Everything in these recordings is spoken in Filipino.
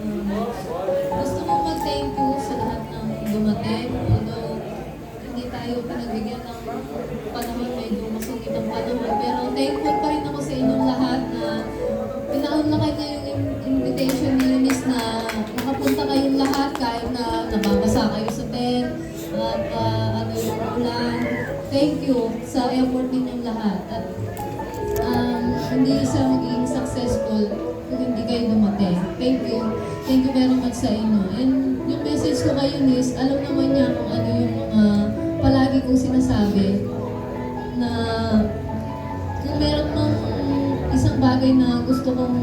Gusto kong mag-thank you sa lahat ng dumating. Although, hindi tayo pinagbigyan ng panahon, medyo masungit ang panahon. Pero thankful pa rin ako sa inyong lahat na pinaunlakay niyo yung invitation ni Eunice na nakapunta kayong lahat kahit na nababasa kayo sa tent at ano yung ulan. Thank you sa effort ninyong lahat. At hindi siya magiging successful kung hindi kayo dumating. Thank you. Thank you very much sa inyo. And yung message ko kay Eunice, alam naman niya kung ano yung mga palagi kong sinasabi na kung meron mang isang bagay na gusto kong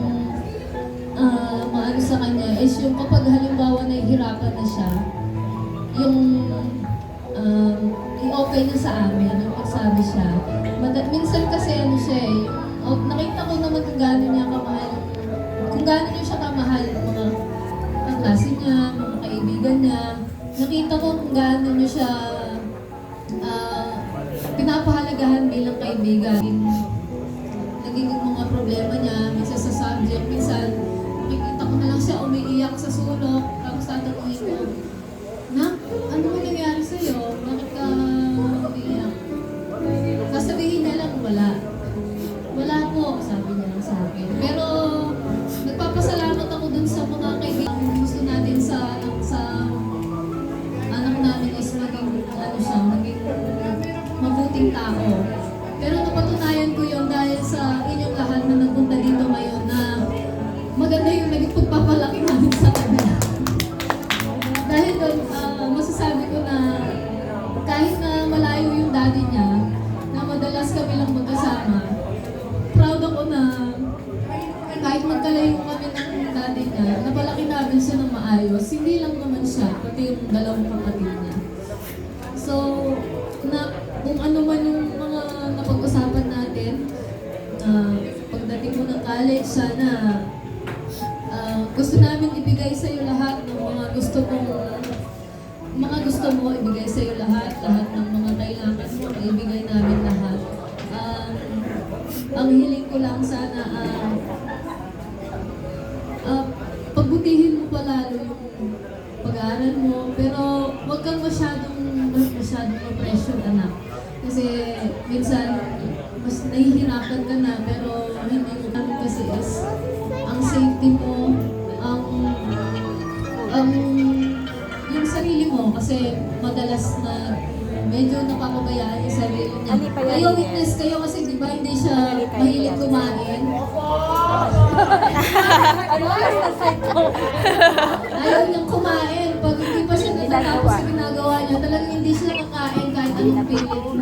maano sa kanya is yung kapag halimbawa nahihirapan na siya, yung i-open niya sa amin, yung pagsabi siya. Minsan kasi ano siya eh, nakita ko naman kung gano'n niya kamahal, kung gano'n niya siya kamahal ng mga kaklase niya, mga kaibigan niya. Nakita ko kung gano'n niya siya pinapahalagahan bilang kaibigan. Naging mga problema niya, minsan sa subject, minsan makikita ko na lang siya umiiyak sa sulok, tapos tatanungin ko, "Nak, ano ba nangyari sa'yo? Bakit ka umiiyak?" Sasabihin niya lang, "Wala. Wala po," sabi niya lang sa akin. Pero nagpapasalamat ako dun sa mga kaibigan. Gusto natin sa anak namin is maging maging mabuting tao. Pero napatunayan ko yun dahil sa inyong lahat na nagpunta dito ngayon na maganda yung naging pagpapalaki namin sa kanya. Dahil doon, masasabi ko na kahit na malayo yung daddy niya, na madalas kami lang magkasama, proud ako na kahit magkalayo kami ng daddy niya, napalaki namin siya ng maayos. Hindi lang naman siya, pati yung dalawang kapatid niya. So, kung ano man yung mga napag-usapan natin, pagdating mo ng college, sana gusto namin ibigay sa iyo lahat ng mga gusto mo, ibigay sa iyo lahat ng mga kailangan mo, ibigay namin lahat. Ang hiling ko lang sana, pagbutihin mo pa lalo yung pag-aaral mo, pero huwag kang masyadong pressure, anak. Kasi minsan, mas nahihirapan ka na, pero hindi mo kami kasi is ang safety mo, yung sarili mo, kasi madalas na medyo napapabayaan yung sarili niya. Kayo witness kayo kasi di ba hindi siya mahilig kumain? Ayaw niyang kumain. Pag hindi pa siya natatapos sa ginagawa niya, talagang hindi siya nakain kahit anong pilit.